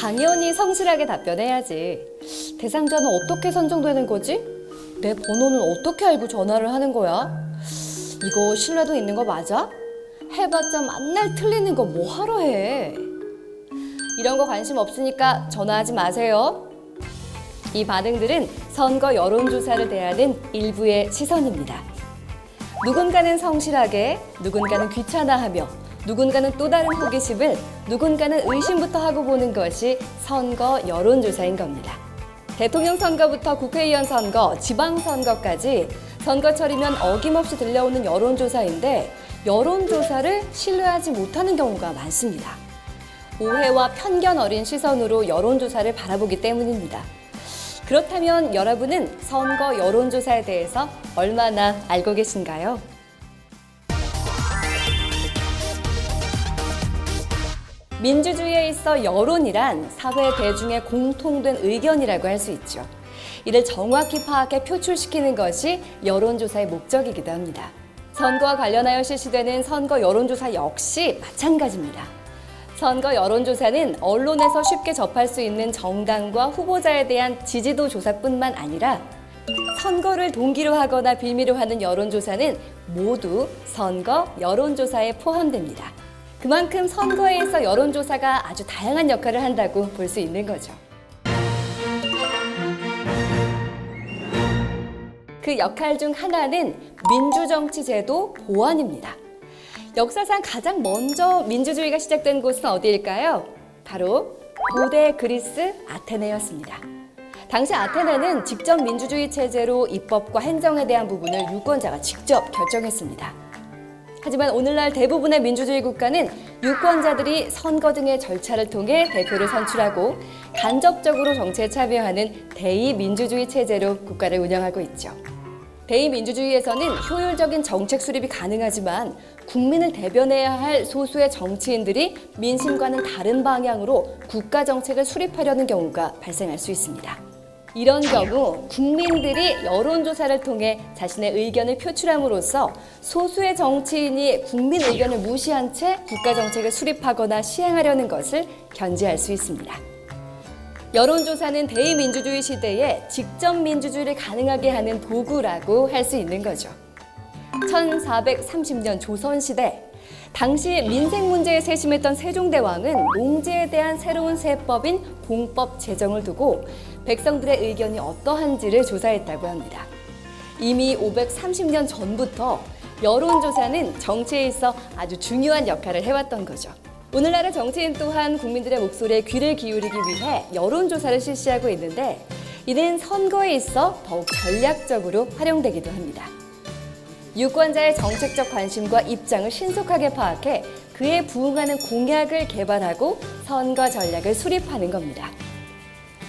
당연히 성실하게 답변해야지. 대상자는 어떻게 선정되는 거지? 내 번호는 어떻게 알고 전화를 하는 거야? 이거 신뢰도 있는 거 맞아? 해봤자 맨날 틀리는 거 뭐 하러 해? 이런 거 관심 없으니까 전화하지 마세요. 이 반응들은 선거 여론조사를 대하는 일부의 시선입니다. 누군가는 성실하게, 누군가는 귀찮아하며, 누군가는 또 다른 호기심을, 누군가는 의심부터 하고 보는 것이 선거 여론조사인 겁니다. 대통령 선거부터 국회의원 선거, 지방선거까지 선거철이면 어김없이 들려오는 여론조사인데 여론조사를 신뢰하지 못하는 경우가 많습니다. 오해와 편견 어린 시선으로 여론조사를 바라보기 때문입니다. 그렇다면 여러분은 선거 여론조사에 대해서 얼마나 알고 계신가요? 민주주의에 있어 여론이란 사회 대중의 공통된 의견이라고 할 수 있죠. 이를 정확히 파악해 표출시키는 것이 여론조사의 목적이기도 합니다. 선거와 관련하여 실시되는 선거 여론조사 역시 마찬가지입니다. 선거 여론조사는 언론에서 쉽게 접할 수 있는 정당과 후보자에 대한 지지도 조사뿐만 아니라 선거를 동기로 하거나 빌미로 하는 여론조사는 모두 선거 여론조사에 포함됩니다. 그만큼 선거에 있어 여론조사가 아주 다양한 역할을 한다고 볼 수 있는 거죠. 그 역할 중 하나는 민주정치제도 보완입니다. 역사상 가장 먼저 민주주의가 시작된 곳은 어디일까요? 바로 고대 그리스 아테네였습니다. 당시 아테네는 직접 민주주의 체제로 입법과 행정에 대한 부분을 유권자가 직접 결정했습니다. 하지만 오늘날 대부분의 민주주의 국가는 유권자들이 선거 등의 절차를 통해 대표를 선출하고 간접적으로 정치에 참여하는 대의민주주의 체제로 국가를 운영하고 있죠. 대의민주주의에서는 효율적인 정책 수립이 가능하지만 국민을 대변해야 할 소수의 정치인들이 민심과는 다른 방향으로 국가 정책을 수립하려는 경우가 발생할 수 있습니다. 이런 경우 국민들이 여론조사를 통해 자신의 의견을 표출함으로써 소수의 정치인이 국민 의견을 무시한 채 국가 정책을 수립하거나 시행하려는 것을 견제할 수 있습니다. 여론조사는 대의민주주의 시대에 직접 민주주의를 가능하게 하는 도구라고 할 수 있는 거죠. 1430년 조선시대, 당시 민생 문제에 세심했던 세종대왕은 농지에 대한 새로운 세법인 공법 제정을 두고 백성들의 의견이 어떠한지를 조사했다고 합니다. 이미 530년 전부터 여론조사는 정치에 있어 아주 중요한 역할을 해왔던 거죠. 오늘날의 정치인 또한 국민들의 목소리에 귀를 기울이기 위해 여론조사를 실시하고 있는데 이는 선거에 있어 더욱 전략적으로 활용되기도 합니다. 유권자의 정책적 관심과 입장을 신속하게 파악해 그에 부응하는 공약을 개발하고 선거 전략을 수립하는 겁니다.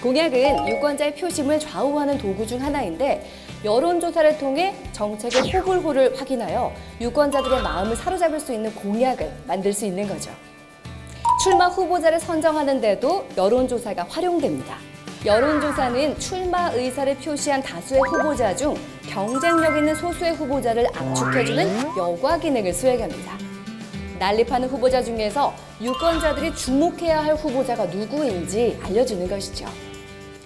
공약은 유권자의 표심을 좌우하는 도구 중 하나인데 여론조사를 통해 정책의 호불호를 확인하여 유권자들의 마음을 사로잡을 수 있는 공약을 만들 수 있는 거죠. 출마 후보자를 선정하는 데도 여론조사가 활용됩니다. 여론조사는 출마 의사를 표시한 다수의 후보자 중 경쟁력 있는 소수의 후보자를 압축해주는 여과 기능을 수행합니다. 난립하는 후보자 중에서 유권자들이 주목해야 할 후보자가 누구인지 알려주는 것이죠.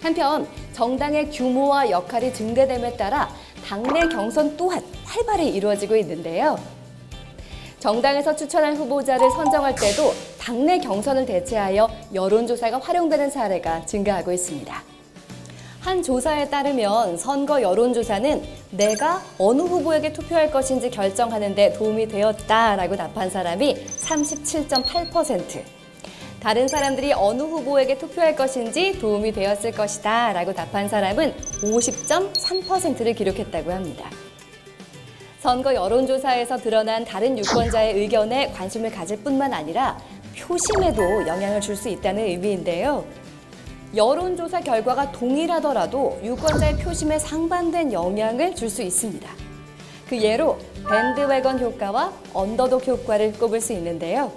한편 정당의 규모와 역할이 증대됨에 따라 당내 경선 또한 활발히 이루어지고 있는데요. 정당에서 추천한 후보자를 선정할 때도 당내 경선을 대체하여 여론조사가 활용되는 사례가 증가하고 있습니다. 한 조사에 따르면 선거 여론조사는 내가 어느 후보에게 투표할 것인지 결정하는 데 도움이 되었다라고 답한 사람이 37.8%, 다른 사람들이 어느 후보에게 투표할 것인지 도움이 되었을 것이다 라고 답한 사람은 50.3%를 기록했다고 합니다. 선거 여론조사에서 드러난 다른 유권자의 의견에 관심을 가질 뿐만 아니라 표심에도 영향을 줄 수 있다는 의미인데요. 여론조사 결과가 동일하더라도 유권자의 표심에 상반된 영향을 줄 수 있습니다. 그 예로 밴드웨건 효과와 언더독 효과를 꼽을 수 있는데요.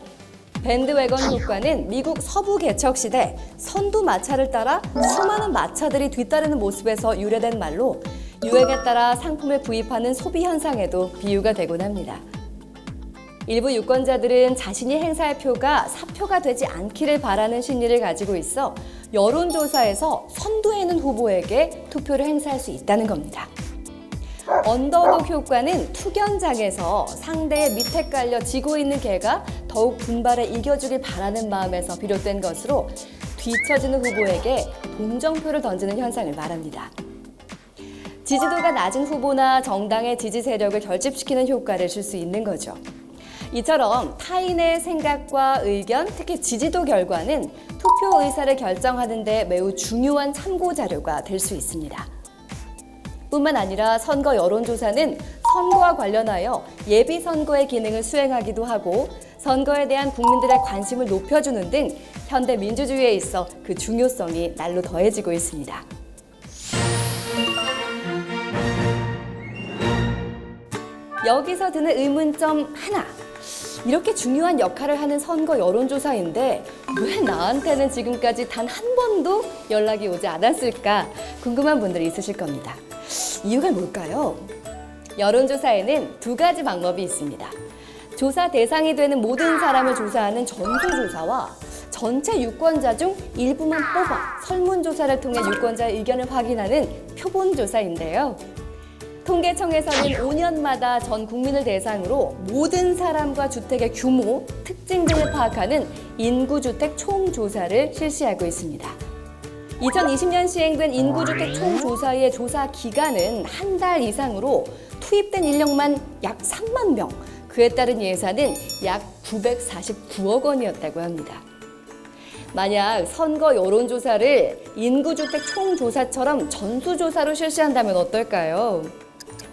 밴드웨건 효과는 미국 서부 개척 시대 선두 마차를 따라 수많은 마차들이 뒤따르는 모습에서 유래된 말로 유행에 따라 상품을 구입하는 소비 현상에도 비유가 되곤 합니다. 일부 유권자들은 자신이 행사할 표가 사표가 되지 않기를 바라는 심리를 가지고 있어 여론조사에서 선두에 있는 후보에게 투표를 행사할 수 있다는 겁니다. 언더독 효과는 투견장에서 상대의 밑에 깔려 지고 있는 개가 더욱 분발해 이겨주길 바라는 마음에서 비롯된 것으로 뒤처지는 후보에게 동정표를 던지는 현상을 말합니다. 지지도가 낮은 후보나 정당의 지지 세력을 결집시키는 효과를 줄 수 있는 거죠. 이처럼 타인의 생각과 의견, 특히 지지도 결과는 투표 의사를 결정하는 데 매우 중요한 참고 자료가 될 수 있습니다. 뿐만 아니라 선거 여론조사는 선거와 관련하여 예비선거의 기능을 수행하기도 하고 선거에 대한 국민들의 관심을 높여주는 등 현대 민주주의에 있어 그 중요성이 날로 더해지고 있습니다. 여기서 드는 의문점 하나. 이렇게 중요한 역할을 하는 선거 여론조사인데 왜 나한테는 지금까지 단 한 번도 연락이 오지 않았을까 궁금한 분들이 있으실 겁니다. 이유가 뭘까요? 여론조사에는 두 가지 방법이 있습니다. 조사 대상이 되는 모든 사람을 조사하는 전수조사와 전체 유권자 중 일부만 뽑아 설문조사를 통해 유권자의 의견을 확인하는 표본조사인데요. 통계청에서는 5년마다 전 국민을 대상으로 모든 사람과 주택의 규모, 특징 등을 파악하는 인구주택 총조사를 실시하고 있습니다. 2020년 시행된 인구주택 총조사의 조사 기간은 한 달 이상으로 투입된 인력만 약 3만 명, 그에 따른 예산은 약 949억 원이었다고 합니다. 만약 선거 여론조사를 인구주택 총조사처럼 전수조사로 실시한다면 어떨까요?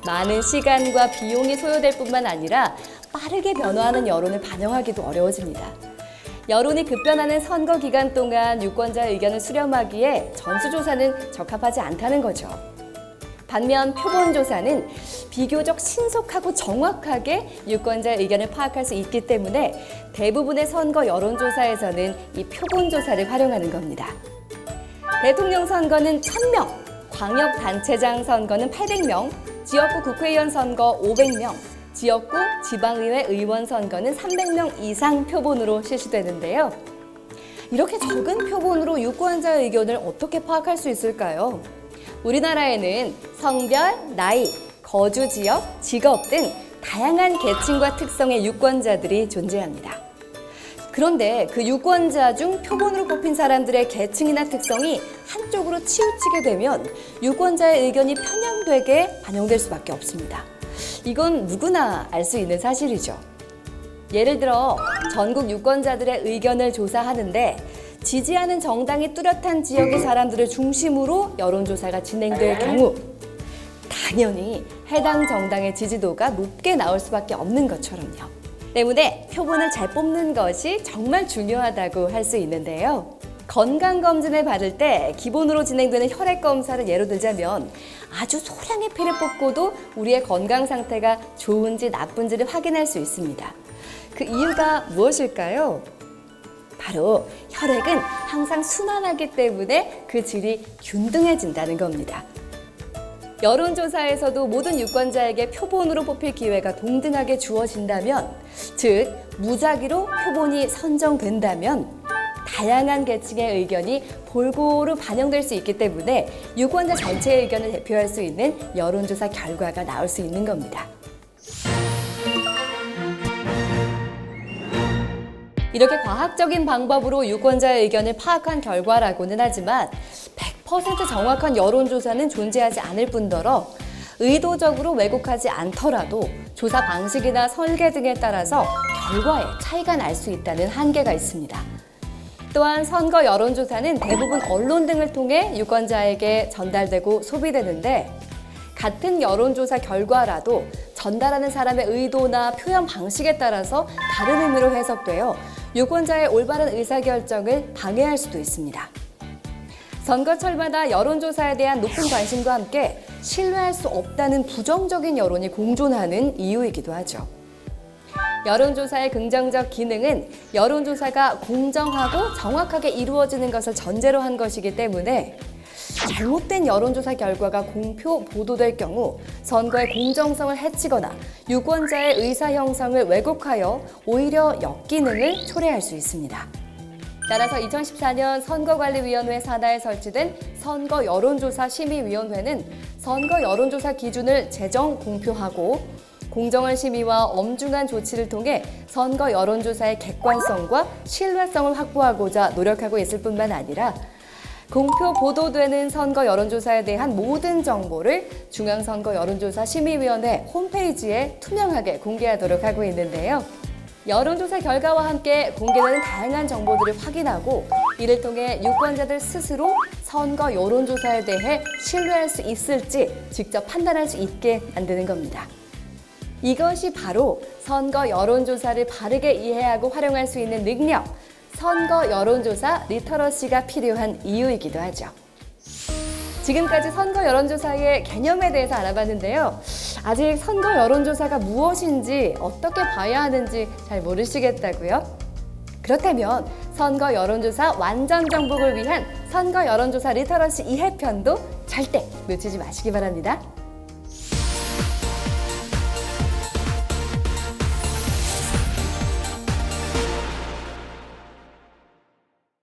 많은 시간과 비용이 소요될 뿐만 아니라 빠르게 변화하는 여론을 반영하기도 어려워집니다. 여론이 급변하는 선거 기간 동안 유권자의 의견을 수렴하기에 전수조사는 적합하지 않다는 거죠. 반면 표본조사는 비교적 신속하고 정확하게 유권자의 의견을 파악할 수 있기 때문에 대부분의 선거 여론조사에서는 이 표본조사를 활용하는 겁니다. 대통령 선거는 1,000명, 광역단체장 선거는 800명, 지역구 국회의원 선거 500명, 지역구 지방의회 의원 선거는 300명 이상 표본으로 실시되는데요. 이렇게 적은 표본으로 유권자의 의견을 어떻게 파악할 수 있을까요? 우리나라에는 성별, 나이, 거주 지역, 직업 등 다양한 계층과 특성의 유권자들이 존재합니다. 그런데 그 유권자 중 표본으로 뽑힌 사람들의 계층이나 특성이 한쪽으로 치우치게 되면 유권자의 의견이 편향되게 반영될 수밖에 없습니다. 이건 누구나 알 수 있는 사실이죠. 예를 들어 전국 유권자들의 의견을 조사하는데 지지하는 정당이 뚜렷한 지역의 사람들을 중심으로 여론조사가 진행될 경우 당연히 해당 정당의 지지도가 높게 나올 수밖에 없는 것처럼요. 때문에 표본을 잘 뽑는 것이 정말 중요하다고 할 수 있는데요. 건강검진을 받을 때 기본으로 진행되는 혈액검사를 예로 들자면 아주 소량의 피를 뽑고도 우리의 건강 상태가 좋은지 나쁜지를 확인할 수 있습니다. 그 이유가 무엇일까요? 바로 혈액은 항상 순환하기 때문에 그 질이 균등해진다는 겁니다. 여론조사에서도 모든 유권자에게 표본으로 뽑힐 기회가 동등하게 주어진다면, 즉 무작위로 표본이 선정된다면 다양한 계층의 의견이 골고루 반영될 수 있기 때문에 유권자 전체의 의견을 대표할 수 있는 여론조사 결과가 나올 수 있는 겁니다. 이렇게 과학적인 방법으로 유권자의 의견을 파악한 결과라고는 하지만 100% 정확한 여론조사는 존재하지 않을 뿐더러 의도적으로 왜곡하지 않더라도 조사 방식이나 설계 등에 따라서 결과에 차이가 날 수 있다는 한계가 있습니다. 또한 선거 여론조사는 대부분 언론 등을 통해 유권자에게 전달되고 소비되는데 같은 여론조사 결과라도 전달하는 사람의 의도나 표현 방식에 따라서 다른 의미로 해석되어 유권자의 올바른 의사결정을 방해할 수도 있습니다. 선거철마다 여론조사에 대한 높은 관심과 함께 신뢰할 수 없다는 부정적인 여론이 공존하는 이유이기도 하죠. 여론조사의 긍정적 기능은 여론조사가 공정하고 정확하게 이루어지는 것을 전제로 한 것이기 때문에 잘못된 여론조사 결과가 공표, 보도될 경우 선거의 공정성을 해치거나 유권자의 의사 형성을 왜곡하여 오히려 역기능을 초래할 수 있습니다. 따라서 2014년 선거관리위원회 산하에 설치된 선거여론조사심의위원회는 선거 여론조사 기준을 재정 공표하고 공정한 심의와 엄중한 조치를 통해 선거 여론조사의 객관성과 신뢰성을 확보하고자 노력하고 있을 뿐만 아니라 공표 보도되는 선거 여론조사에 대한 모든 정보를 중앙선거여론조사심의위원회 홈페이지에 투명하게 공개하도록 하고 있는데요. 여론조사 결과와 함께 공개되는 다양한 정보들을 확인하고 이를 통해 유권자들 스스로 선거 여론조사에 대해 신뢰할 수 있을지 직접 판단할 수 있게 만드는 겁니다. 이것이 바로 선거 여론조사를 바르게 이해하고 활용할 수 있는 능력, 선거 여론조사 리터러시가 필요한 이유이기도 하죠. 지금까지 선거 여론조사의 개념에 대해서 알아봤는데요. 아직 선거 여론조사가 무엇인지 어떻게 봐야 하는지 잘 모르시겠다고요? 그렇다면 선거 여론조사 완전 정복을 위한 선거 여론조사 리터러시 2회편도 절대 놓치지 마시기 바랍니다.